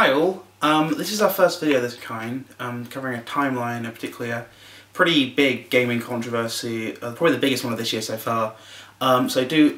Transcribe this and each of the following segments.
Hi all, this is our first video of this kind, covering a timeline, and particularly a pretty big gaming controversy, probably the biggest one of this year so far. So do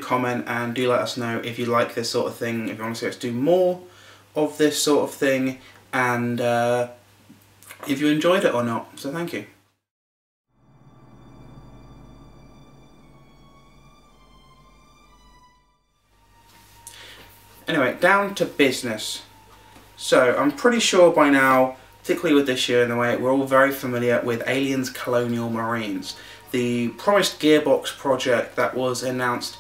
comment, and do let us know if you like this sort of thing, if you want to see us do more of this sort of thing, and if you enjoyed it or not, so thank you. Anyway, down to business. So, I'm pretty sure by now, particularly with this year in the way, we're all very familiar with Alien's Colonial Marines, the promised Gearbox project that was announced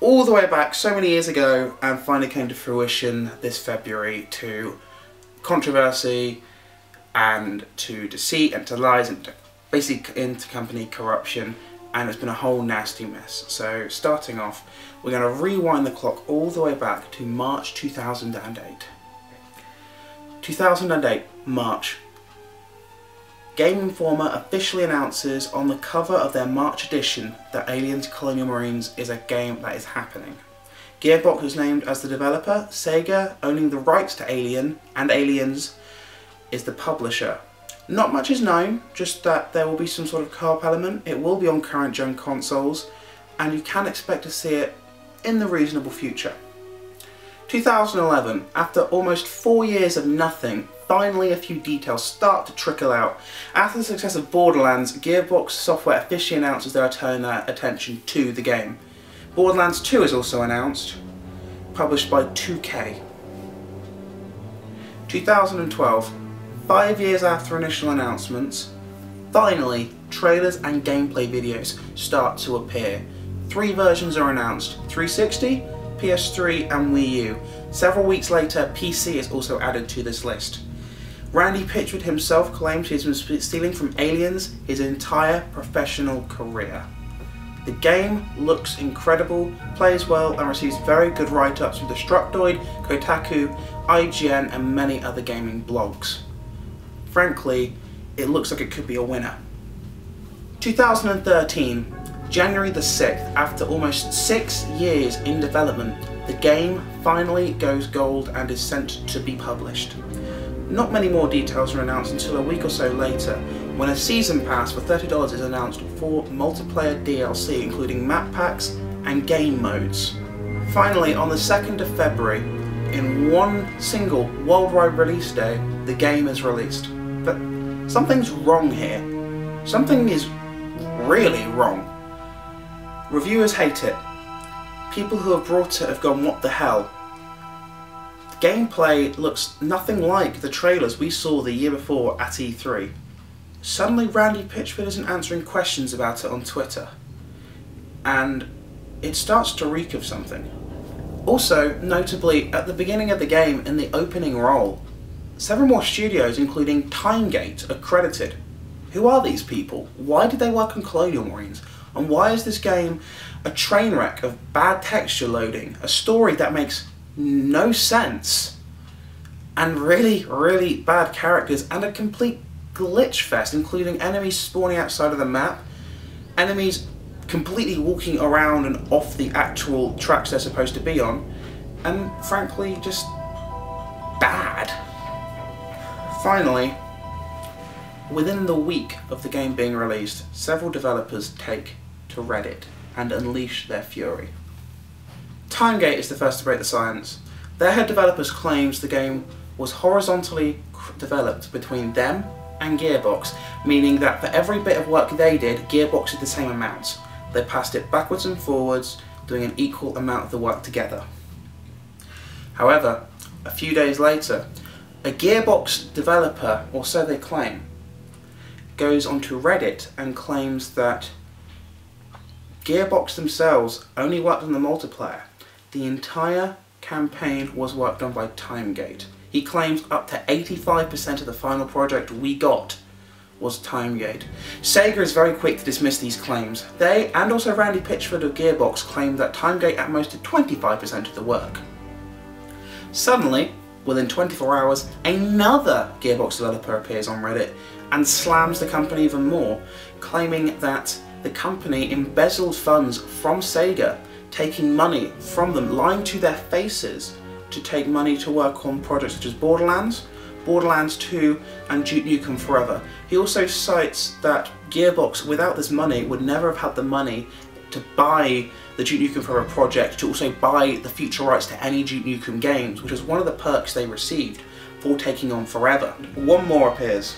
all the way back so many years ago and finally came to fruition this February, to controversy and to deceit and to lies and to basically intercompany corruption, and it's been a whole nasty mess. So starting off, we're going to rewind the clock all the way back to March 2008. 2008, March. Game Informer officially announces on the cover of their March edition that Alien's Colonial Marines is a game that is happening. Gearbox is named as the developer, Sega, owning the rights to Alien and Aliens, is the publisher. Not much is known, just that there will be some sort of co-op element, it will be on current gen consoles, and you can expect to see it in the reasonable future. 2011, after almost 4 years of nothing, finally a few details start to trickle out. After the success of Borderlands, Gearbox Software officially announces they are turning their attention to the game. Borderlands 2 is also announced, published by 2K. 2012, 5 years after initial announcements, finally trailers and gameplay videos start to appear. 3 versions are announced: 360, PS3 and Wii U. Several weeks later, PC is also added to this list. Randy Pitchford himself claims he's been stealing from Aliens his entire professional career. The game looks incredible, plays well, and receives very good write-ups from Destructoid, Kotaku, IGN and many other gaming blogs. Frankly, it looks like it could be a winner. 2013, January the 6th, after almost 6 years in development, the game finally goes gold and is sent to be published. Not many more details are announced until a week or so later, when a season pass for $30 is announced for multiplayer DLC, including map packs and game modes. Finally, on the 2nd of February, in one single worldwide release day, the game is released. But something's wrong here. Something is really wrong. Reviewers hate it. People who have brought it have gone, what the hell? The gameplay looks nothing like the trailers we saw the year before at E3. Suddenly Randy Pitchford isn't answering questions about it on Twitter. And it starts to reek of something. Also, notably, at the beginning of the game, in the opening role, several more studios, including Timegate, are credited. Who are these people? Why did they work on Colonial Marines? And why is this game a train wreck of bad texture loading, a story that makes no sense, and really, really bad characters, and a complete glitch fest, including enemies spawning outside of the map, enemies completely walking around and off the actual tracks they're supposed to be on, and frankly, just bad. Finally, within the week of the game being released, several developers take to Reddit and unleash their fury. Timegate is the first to break the silence. Their head developers claims the game was horizontally developed between them and Gearbox, meaning that for every bit of work they did, Gearbox did the same amount. They passed it backwards and forwards, doing an equal amount of the work together. However, a few days later, a Gearbox developer, or so they claim, goes onto Reddit and claims that Gearbox themselves only worked on the multiplayer. The entire campaign was worked on by Timegate. He claims up to 85% of the final project we got was Timegate. Sega is very quick to dismiss these claims. They, and also Randy Pitchford of Gearbox, claim that Timegate at most did 25% of the work. Suddenly, within 24 hours, another Gearbox developer appears on Reddit and slams the company even more, claiming that the company embezzled funds from Sega, taking money from them, lying to their faces, to to take money to work on projects such as Borderlands 2 and Duke Nukem Forever. He also cites that Gearbox, without this money, would never have had the money to buy the Duke Nukem Forever project, to also buy the future rights to any Duke Nukem games, which was one of the perks they received for taking on Forever. One more appears.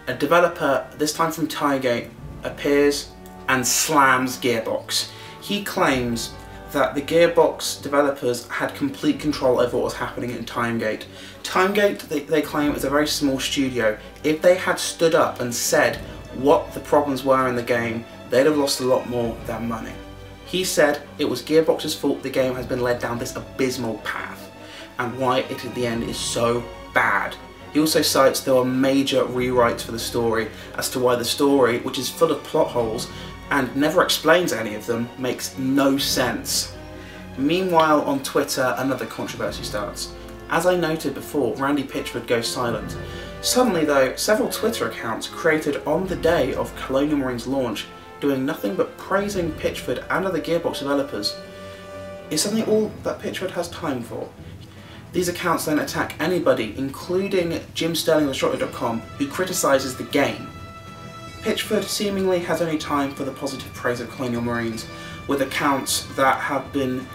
A developer, this time from Timegate, appears and slams Gearbox. He claims that the Gearbox developers had complete control over what was happening in Timegate. Timegate, they claim, is a very small studio. If they had stood up and said what the problems were in the game, they'd have lost a lot more than money. He said it was Gearbox's fault the game has been led down this abysmal path, and why it at the end is so bad. He also cites there were major rewrites for the story as to why the story, which is full of plot holes and never explains any of them, makes no sense. Meanwhile, on Twitter, another controversy starts. As I noted before, Randy Pitchford goes silent. Suddenly though, several Twitter accounts created on the day of Colonial Marines' launch doing nothing but praising Pitchford and other Gearbox developers. Is something all that Pitchford has time for? These accounts then attack anybody, including Jim Sterling of Shortly.com, who criticises the game. Pitchford seemingly has only time for the positive praise of Colonial Marines, with accounts that have been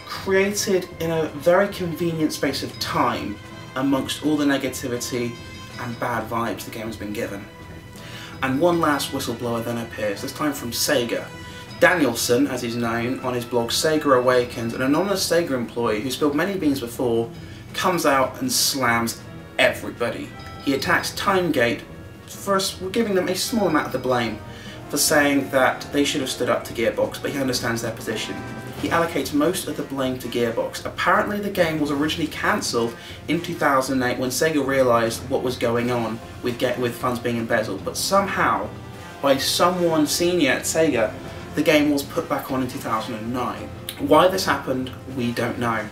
created in a very convenient space of time amongst all the negativity and bad vibes the game has been given. And one last whistleblower then appears, this time from Sega. Danielson, as he's known on his blog Sega Awakens, an anonymous Sega employee who spilled many beans before, comes out and slams everybody. He attacks Timegate for giving them a small amount of the blame for saying that they should have stood up to Gearbox, but he understands their position. He allocates most of the blame to Gearbox. Apparently the game was originally cancelled in 2008 when Sega realised what was going on with funds being embezzled, but somehow, by someone senior at Sega, the game was put back on in 2009. Why this happened, we don't know.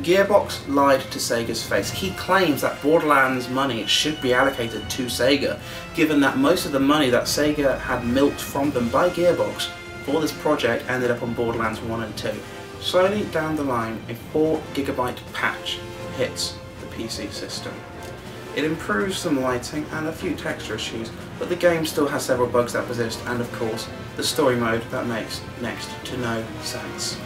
Gearbox lied to Sega's face. He claims that Borderlands money should be allocated to Sega, given that most of the money that Sega had milked from them by Gearbox for this project ended up on Borderlands 1 and 2. Slowly down the line, a 4 GB patch hits the PC system. It improves some lighting and a few texture issues, but the game still has several bugs that persist, and of course, the story mode that makes next to no sense.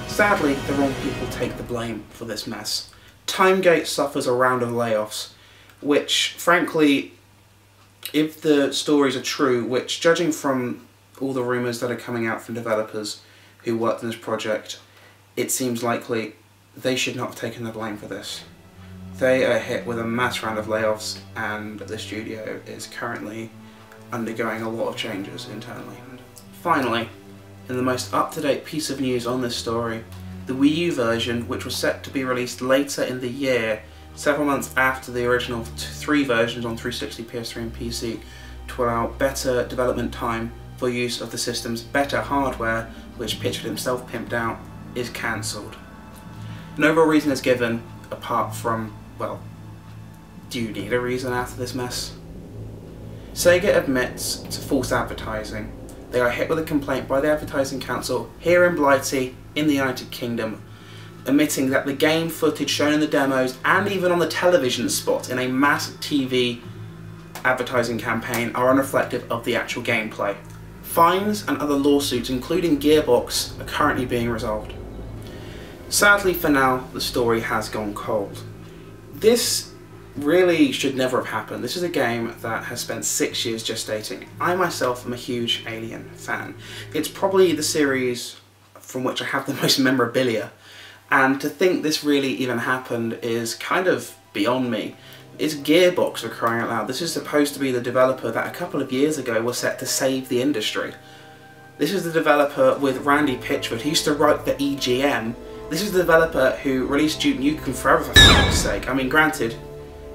Sadly, the wrong people take the blame for this mess. Timegate suffers a round of layoffs, which, frankly, if the stories are true, which, judging from all the rumours that are coming out from developers who worked on this project, it seems likely they should not have taken the blame for this. They are hit with a mass round of layoffs, and the studio is currently undergoing a lot of changes internally. Finally, in the most up-to-date piece of news on this story, the Wii U version, which was set to be released later in the year, several months after the original 3 versions on 360, PS3 and PC, to allow better development time for use of the system's better hardware, which Pitchford himself pimped out, is cancelled. No real reason is given, apart from, well, do you need a reason after this mess? Sega admits to false advertising. They are hit with a complaint by the Advertising Council here in Blighty, in the United Kingdom, admitting that the game footage shown in the demos and even on the television spot in a mass TV advertising campaign are unreflective of the actual gameplay. Fines and other lawsuits, including Gearbox, are currently being resolved. Sadly for now, the story has gone cold. This really should never have happened. This is a game that has spent 6 years gestating. I myself am a huge Alien fan. It's probably the series from which I have the most memorabilia, and to think this really even happened is kind of beyond me. It's Gearbox, for crying out loud. This is supposed to be the developer that a couple of years ago was set to save the industry. This is the developer with Randy Pitchford, who used to write the EGM. This is the developer who released Duke Nukem Forever, for fuck's sake. I mean, granted,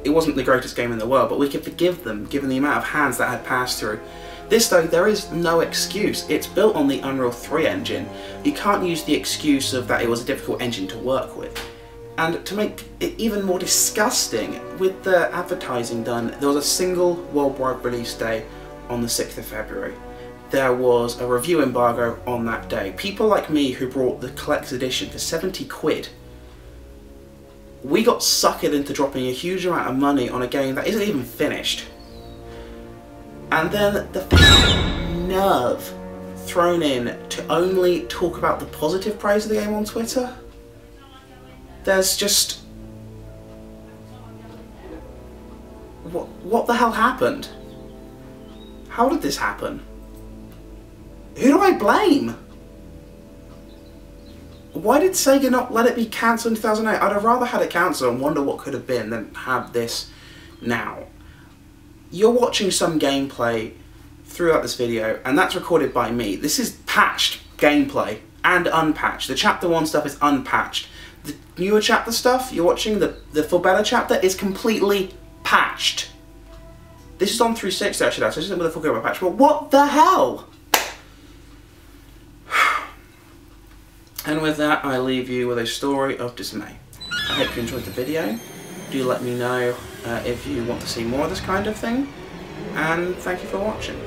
it wasn't the greatest game in the world, but we could forgive them, given the amount of hands that had passed through. This though, there is no excuse. It's built on the Unreal 3 engine. You can't use the excuse of that it was a difficult engine to work with. And to make it even more disgusting, with the advertising done, there was a single worldwide release day on the 6th of February. There was a review embargo on that day. People like me who bought the collector's edition for 70 quid we got suckered into dropping a huge amount of money on a game that isn't even finished. And then the nerve thrown in to only talk about the positive praise of the game on Twitter. There's just... What the hell happened? How did this happen? Who do I blame? Why did Sega not let it be cancelled in 2008? I'd have rather had it cancelled and wonder what could have been than have this now. You're watching some gameplay throughout this video, and that's recorded by me. This is patched gameplay and unpatched. The Chapter 1 stuff is unpatched. The newer chapter stuff you're watching, the For Better chapter, is completely patched. This is on 360 actually, so this isn't with a full game patch, but what the hell? And with that, I leave you with a story of dismay. I hope you enjoyed the video. Do let me know if you want to see more of this kind of thing, and thank you for watching.